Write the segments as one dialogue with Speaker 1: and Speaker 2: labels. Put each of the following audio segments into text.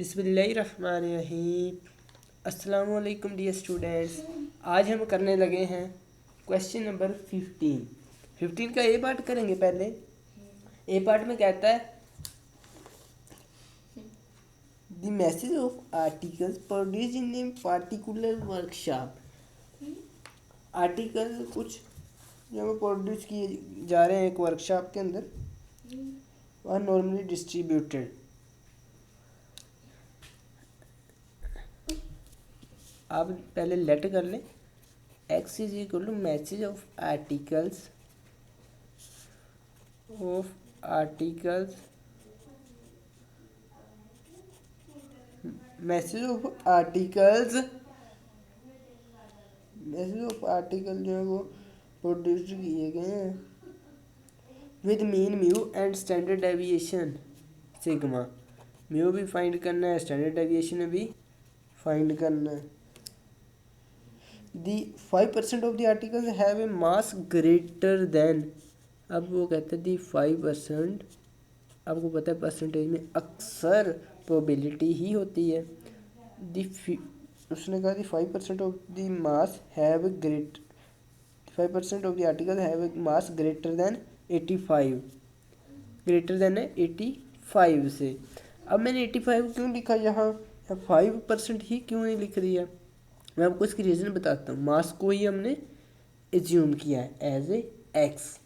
Speaker 1: बिस्मिल्लाहिर्रहमानिर्रहीम। अस्सलामु अलैकुम डियर स्टूडेंट्स। आज हम करने लगे हैं क्वेश्चन नंबर 15 का ए पार्ट करेंगे। पहले ए पार्ट में कहता है the message of articles produce in a particular workshop. Article कुछ जो प्रोड्यूस किए जा रहे हैं एक वर्कशॉप के अंदर, वह नॉर्मली डिस्ट्रीब्यूटेड। आप पहले लेट कर लें। x is equal to message of articles message of article जो है वो प्रोड्यूस किए गए हैं with mean mu and standard deviation sigma. Mu भी फाइंड करना है, स्टैंडर्ड डेविएशन भी फाइंड करना है। The 5% of the articles have a mass greater than. अब वो कहते हैं दी 5%। आपको पता है परसेंटेज में अक्सर प्रोबेबिलिटी ही होती है। उसने कहा दी 5% of the mass have great 5% of the article have a mass greater than 85। Greater than है 85 से। अब मैंने 85 क्यों लिखा यहाँ 5% ही क्यों नहीं लिख दिया? मैं आपको इसकी रीज़न बताता हूँ। मास को ही हमने एज्यूम किया है एज ए एक्स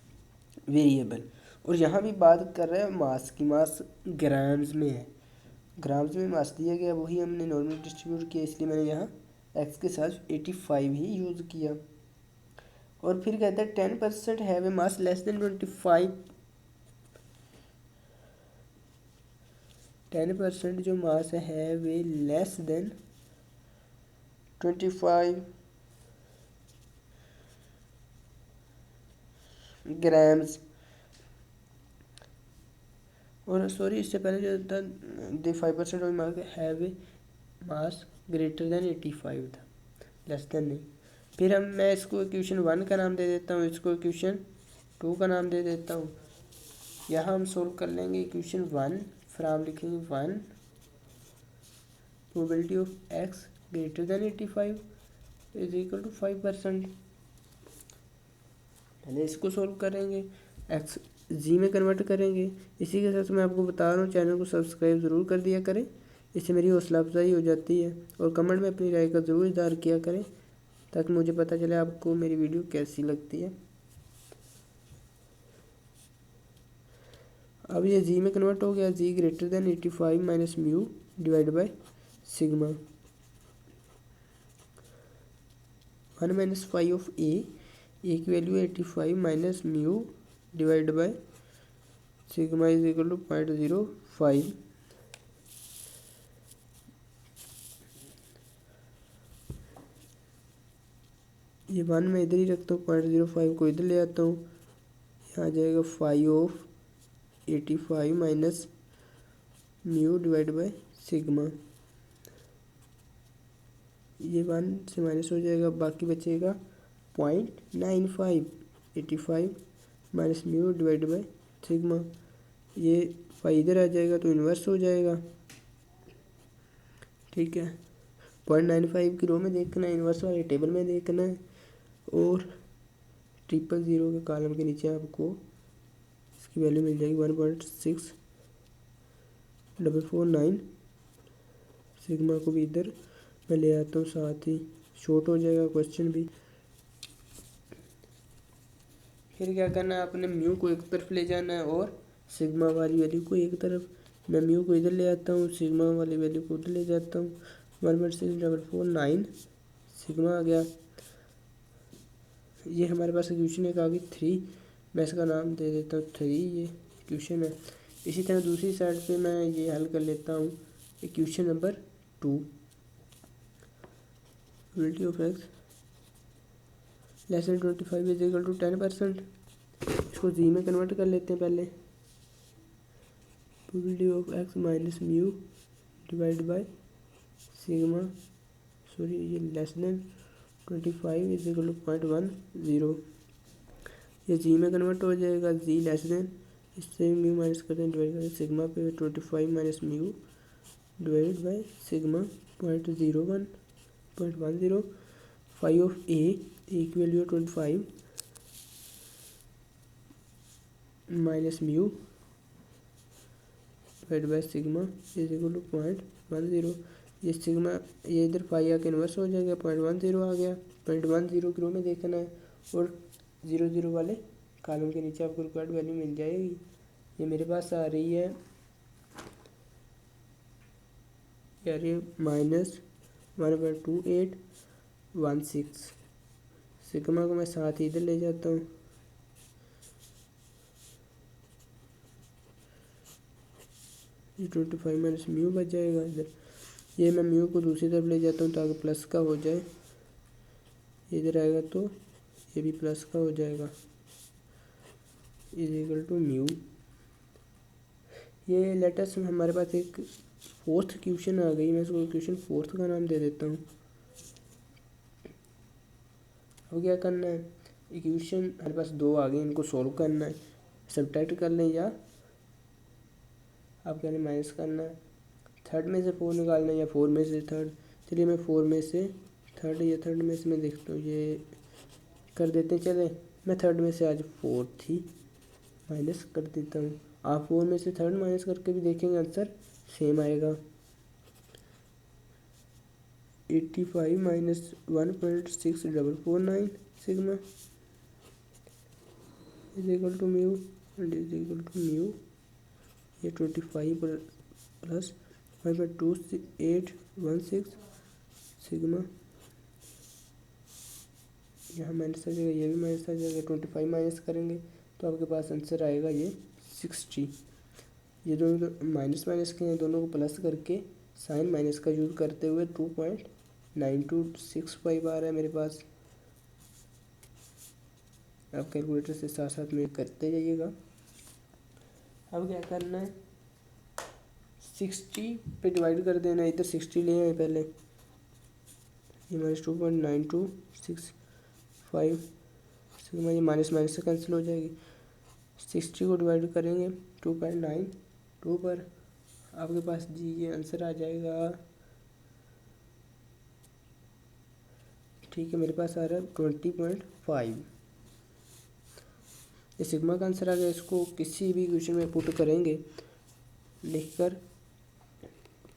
Speaker 1: वेरिएबल, और यहाँ भी बात कर रहे हैं मास की। मास ग्राम्स में है, ग्राम्स में मास दिया गया, वही हमने नॉर्मल डिस्ट्रीब्यूट किया, इसलिए मैंने यहाँ एक्स के साथ 85 ही यूज़ किया। और फिर कहता है 10% have a mass less than 25। 10% जो मास है वे लेस देन 25 ग्राम्स। और सॉरी, इससे पहले जो था the 5% of mass have a mass greater than 85 था, लेस देन नहीं। फिर मैं इसको इक्वेशन 1 का नाम दे देता हूँ, इसको इक्वेशन 2 का नाम दे देता हूँ। यहाँ हम सोल्व कर लेंगे इक्वेशन 1 फ्राम लिखेंगे 1 probability of x greater than 85 is equal to 5%। पहले इसको सोल्व करेंगे, एक्स जी में कन्वर्ट करेंगे। इसी के साथ मैं आपको बता रहा हूँ चैनल को सब्सक्राइब ज़रूर कर दिया करें, इससे मेरी हौसला अफजाई हो जाती है। और कमेंट में अपनी राय का ज़रूर इज़हार किया करें ताकि मुझे पता चले आपको मेरी वीडियो कैसी लगती है। अब ये जी में कन्वर्ट हो गया, G greater than 85 minus mu divide by sigma. 1 minus 5 of A की value 85 minus mu divide by sigma is equal to 0.05। ये 1 में इधर ही रखता हूँ, 0.05 को इधर ले आता हूँ, यहाँ आ जाएगा 5 of 85 minus mu divide by sigma. ये 1 से माइनस हो जाएगा, बाकी बचेगा 0.95। 85 minus mu divide by sigma. ये 5 इधर आ जाएगा तो इन्वर्स हो जाएगा, ठीक है। 0.95 की रो में देखना है, इन्वर्स वाले टेबल में देखना है, और 000 के कॉलम के नीचे आपको इसकी वैल्यू मिल जाएगी 1.6449। सिग्मा को भी इधर मैं ले आता हूँ, साथ ही शॉर्ट हो जाएगा क्वेश्चन भी। फिर क्या करना है, आपने म्यू को एक तरफ ले जाना है और सिग्मा वाली वैल्यू को एक तरफ। मैं म्यू को इधर ले आता हूँ, सिग्मा वाली वैल्यू को उधर ले जाता हूँ। 1.6449 सिग्मा आ गया। ये हमारे पास इक्वेशन एक आ गई 3, मैं इसका नाम दे देता हूँ 3, ये इक्वेशन है। इसी तरह दूसरी साइड पे मैं ये हल कर लेता हूँ equation number 2। Probability of x less than 25 is equal to 10%। इसको जी में कन्वर्ट कर लेते हैं पहले। Probability of X minus mu divide by sigma, sorry ये less than 25 is equal to 0.10। ये जी में कन्वर्ट हो जाएगा, जी लेस देन, इससे म्यू माइनस करते हैं डिवाइड बाय सिग्मा पे 25 minus mu divided by sigma 0.01 five of A की वैल्यू है 25 minus mu divide by sigma is equal to 0.10। ये सिग्मा ये इधर फाइव आके इन्वर्स हो जाएगा, 0.10 आ गया। 0.10 की रो में देखना है और 0 वाले कॉलम के नीचे आपको रिक्वायर्ड वैल्यू मिल जाएगी। ये मेरे पास आ रही है -1.2816। सिग्मा को मैं साथ ही इधर ले जाता हूँ, ये 25 माइनस म्यू बच जाएगा इधर। ये मैं म्यू को दूसरी तरफ ले जाता हूँ ताकि प्लस का हो जाए, इधर आएगा तो ये भी प्लस का हो जाएगा, इज इक्वल टू म्यू। ये लेटेस्ट हमारे पास एक फोर्थ क्वेश्चन आ गई, मैं इसको क्वेश्चन फोर्थ का नाम दे देता हूँ। अब क्या करना है, इक्वेशन हमारे पास दो आ गई, इनको सॉल्व करना है, सब्ट्रैक्ट कर लें या आप कह रहे माइनस करना है। थर्ड में से फोर निकालना है या फोर में से थर्ड। चलिए मैं फोर में से थर्ड या थर्ड में से मैं देखता हूँ, ये कर देते हैं। चले मैं थर्ड में से आज फोर्थ ही माइनस कर देता हूँ। आप फोर में से थर्ड माइनस करके भी देखेंगे, आंसर सेम आएगा। 85 minus 1.6449 sigma is equal to mu and is equal to mu. ये 25 प्लस 5.2816 सिग्मा, यहाँ माइनस आ जाएगा, ये भी माइनस आ जाएगा। 25 माइनस करेंगे तो आपके पास आंसर आएगा ये 60। ये दोनों माइनस माइनस के हैं, दोनों को प्लस करके साइन माइनस का यूज़ करते हुए 2.9265 आ रहा है मेरे पास। आप कैलकुलेटर से साथ साथ में करते जाइएगा। अब क्या करना है, 60 पे डिवाइड कर देना है, इधर 60 ले आए पहले, ये माइनस 2.9265 सिग्मा, ये माइनस माइनस से कैंसिल हो जाएगी। 60 को डिवाइड करेंगे 2.92 पर, आपके पास जी ये आंसर आ जाएगा। ठीक है, मेरे पास आ रहा है 20.5। ये सिग्मा का आंसर आ गया। इसको किसी भी क्वेश्चन में पुट करेंगे, लिखकर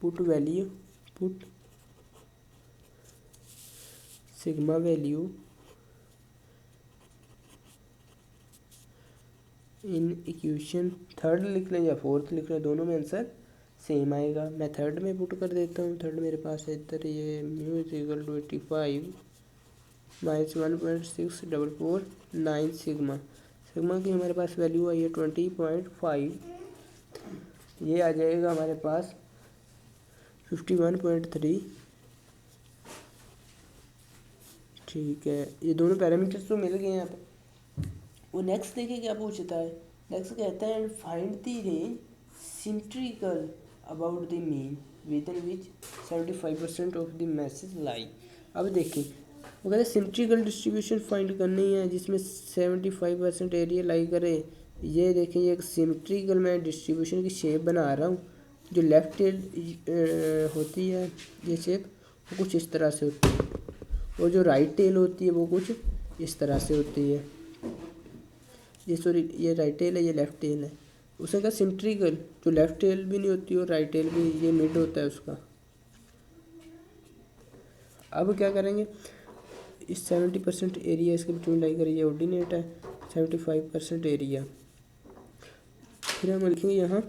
Speaker 1: put value, put sigma value in equation third लिख लें या फोर्थ लिख लें, दोनों में आंसर सेम आएगा। मैं थर्ड में पुट कर देता हूँ। थर्ड मेरे पास है इधर, ये mu is equal to 85 minus 1.6449 sigma. Sigma की हमारे पास वैल्यू आई है 20.5। ये आ जाएगा हमारे पास 51.3। ठीक है, ये दोनों पैरामीटर्स तो मिल गए हैं यहाँ पे। वो नेक्स्ट देखिए क्या पूछता है। नेक्स्ट कहता है find the range symmetrical about the mean within which 75% of the message lie. अब देखिए वो कहते हैं सिमेट्रिकल डिस्ट्रीब्यूशन फाइंड करनी है जिसमें 75% एरिया लाई करे। ये देखिए, ये एक सिमेट्रिकल मैं डिस्ट्रीब्यूशन की शेप बना रहा हूँ। जो लेफ्ट टेल होती है ये शेप, वो कुछ इस तरह से होती है, और जो राइट टेल होती है वो कुछ इस तरह से होती है। ये सॉरी, ये राइट टेल है, ये लेफ्ट टेल है। उसने कहा सिमेट्रिकल, जो लेफ्ट टेल भी नहीं होती और राइट टेल भी, ये मिड होता है उसका। अब क्या करेंगे, इस 70% एरिया इसके बीच में लाई करिए, ऑर्डिनेट है 75% एरिया। फिर हम लिखेंगे यहाँ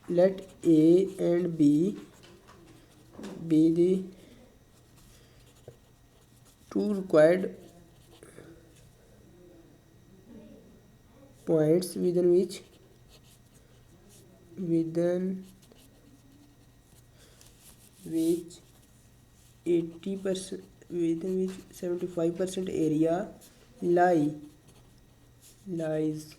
Speaker 1: let a and b the two required points within which 80% within which 75% area lies।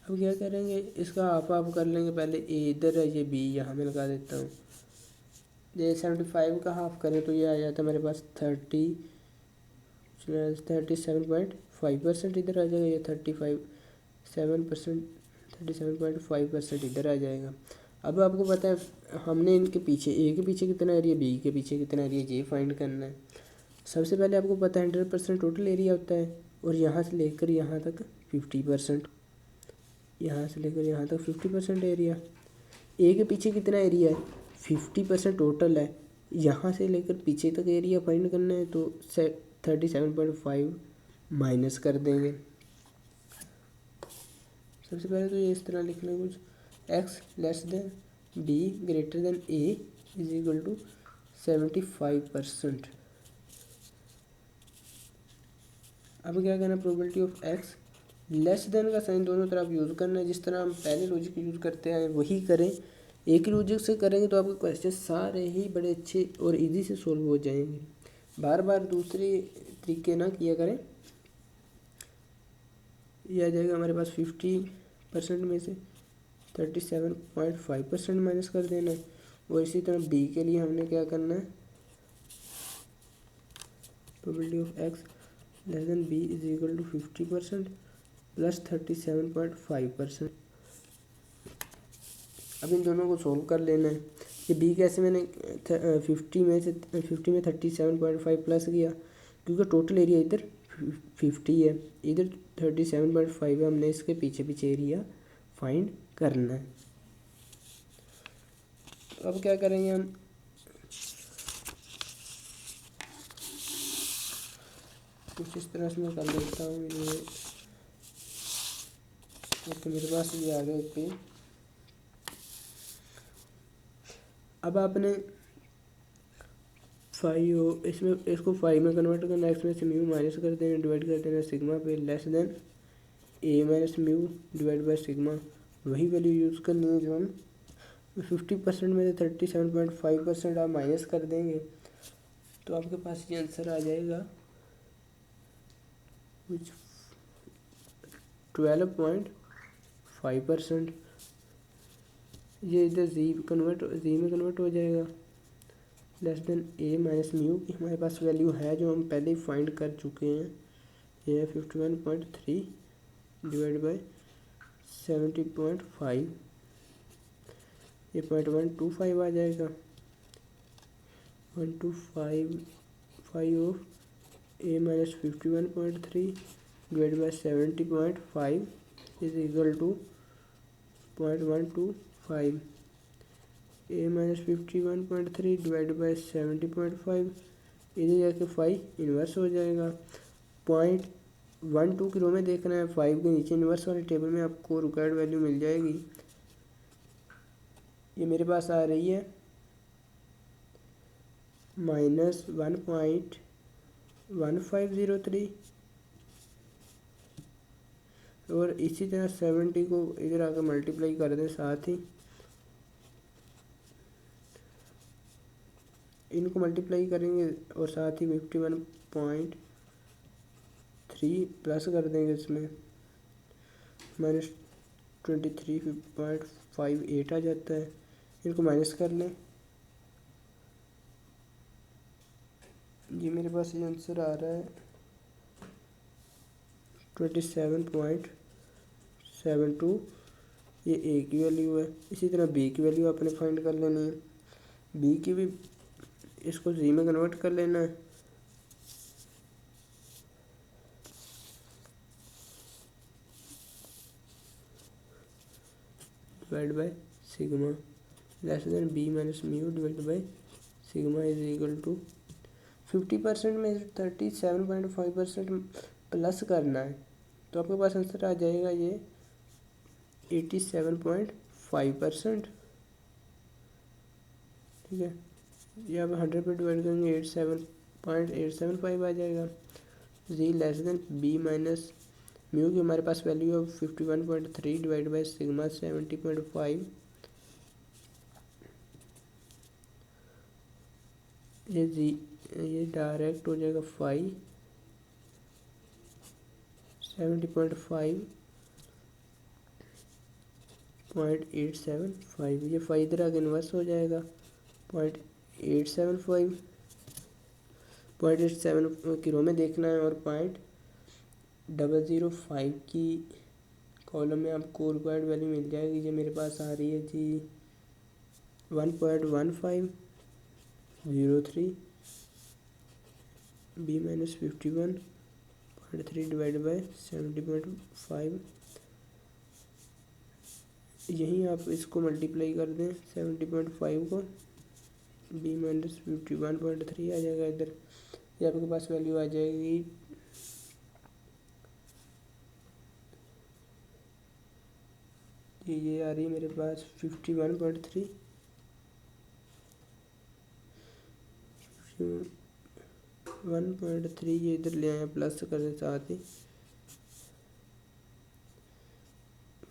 Speaker 1: अब क्या करेंगे, इसका हाफ कर लेंगे। पहले ए इधर है, ये बी यहाँ में लगा देता हूँ। ये 75 का हाफ करें तो ये आ जाता है मेरे पास 37.5%। इधर आ जाएगा ये 35.7%, 37.5% इधर आ जाएगा। अब आपको पता है हमने इनके पीछे ए के पीछे कितना एरिया, बी के पीछे कितना एरिया, ये फाइंड करना है। सबसे पहले आपको पता है 100% टोटल एरिया होता है, और यहाँ से लेकर यहाँ तक 50%, यहाँ से लेकर यहाँ तक 50% एरिया। ए के पीछे कितना एरिया है, 50% टोटल है, यहाँ से लेकर पीछे तक एरिया फाइंड करना है, तो 37.5 माइनस कर देंगे। सबसे पहले तो ये इस तरह लिख लें कुछ, x less than b greater than a is equal to 75%। अब क्या करना, probability of x, less than का साइन दोनों तरफ यूज़ करना है, जिस तरह हम पहले लॉजिक यूज़ करते हैं वही करें। एक ही लॉजिक से करेंगे तो आपके क्वेश्चन सारे ही बड़े अच्छे और इजी से सॉल्व हो जाएंगे। बार बार दूसरे तरीके ना किया करें। ये आ जाएगा हमारे पास 50% में से 37.5% माइनस कर देना है। और इसी तरह बी के लिए हमने क्या करना है, probability of x less than b is equal to 50% plus 37.5%। अब इन दोनों को सोल्व कर लेना है। ये बी कैसे मैंने 50 में 37.5 प्लस किया, क्योंकि टोटल एरिया इधर 50 है, इधर 37.5 है, हमने इसके पीछे पीछे एरिया फाइंड करना है। तो अब क्या करेंगे हम, कुछ इस तरह से मैं कर लेता हूँ। तो मेरे पास ये आ गया एक पेज। अब आपने 5 इसमें इसको 5 में कन्वर्ट करना, एक्स में से म्यू माइनस कर देना, डिवाइड कर देना सिग्मा पे, less than A minus mu divide by sigma. वही वैल्यू यूज़ करनी है जो हम 50% में से 37.5% आप माइनस कर देंगे, तो आपके पास ये आंसर आ जाएगा कुछ 12.5%। ये इधर जी में कन्वर्ट हो जाएगा, लेस देन ए माइनस म्यू की हमारे पास वैल्यू है जो हम पहले ही फाइंड कर चुके हैं। ये है 51.3 डिवाइड बाई 70.5, ये 0.125 आ जाएगा। 125 of a minus 51.3 divide by 70.5 is equal to 0.125। A minus 51.3 divide by 70.5, इधर जाके 5 इन्वर्स हो जाएगा। 0.12 की रो में देखना है, 5 के नीचे इन्वर्स वाले टेबल में आपको रिक्वायर्ड वैल्यू मिल जाएगी। ये मेरे पास आ रही है -1.1503, और इसी तरह 70 को इधर आकर मल्टीप्लाई कर दें, साथ ही इनको मल्टीप्लाई करेंगे और साथ ही 51.3 प्लस कर देंगे, इसमें -23.58 आ जाता है। इनको माइनस कर लें, ये मेरे पास ये आंसर आ रहा है 27.72। ये ए की वैल्यू है। इसी तरह बी की वैल्यू आपने फाइंड कर लेनी है। बी की भी इसको जी में कन्वर्ट कर लेना है, divide by sigma, less than B minus mu divide by sigma is equal to 50% में 37.5% प्लस करना है, तो आपके पास आंसर आ जाएगा ये 87.5%। ठीक है, ये आप 100 पे डिवाइड करेंगे 87.875 आ जाएगा। G less than B minus mu की हमारे पास वैल्यू है 51.3 डिवाइड बाई सिग्मा 70.5। ये डायरेक्ट हो जाएगा 5 70.5.875। ये 5 इधर आगे इन्वर्स हो जाएगा 0.875, 0.87 की रो में देखना है, और 0.005 की कॉलम में आपको रिक्वायर्ड वैल्यू मिल जाएगी जो मेरे पास आ रही है जी 1.1503 b माइनस 51.3 डिवाइड बाई 70.5। यहीं आप इसको मल्टीप्लाई कर दें 70.5 को, b माइनस 51.3 आ जाएगा इधर। ये आपके पास वैल्यू आ जाएगी ये आ रही है मेरे पास 51.3 1.3 ये इधर ले आए प्लस कर दे साथ ही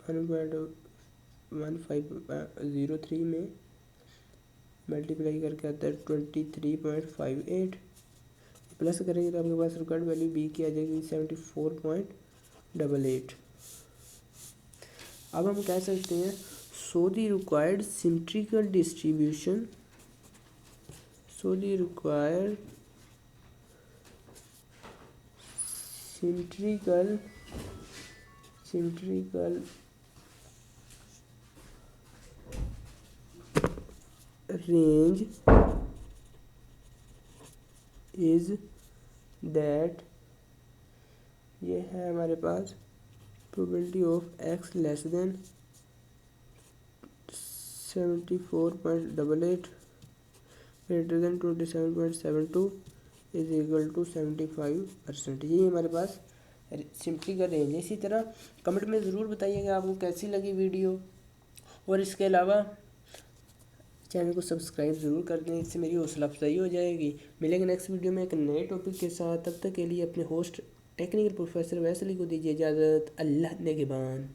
Speaker 1: 1.1503 में मल्टीप्लाई करके आता है 23.58। प्लस करेंगे तो आपके पास रिकॉर्ड वैल्यू बी की आ जाएगी 74.88। अब हम कह सकते हैं so the required symmetrical distribution, so the required symmetrical range is that, ये है हमारे पास probability of x less than 74.88 greater than 27.72 is equal to 75%। ये हमारे पास सिमेट्रिकल रेंज है। इसी तरह कमेंट में ज़रूर बताइएगा आपको कैसी लगी वीडियो, और इसके अलावा चैनल को सब्सक्राइब ज़रूर कर दें, इससे मेरी हौसला अफजाई हो जाएगी। मिलेंगे नेक्स्ट वीडियो में एक नए टॉपिक के साथ। तब तक के लिए अपने होस्ट टेक्निकल प्रोफेसर वैसली को दीजिए इजाज़त। अल्लाह निगहबान।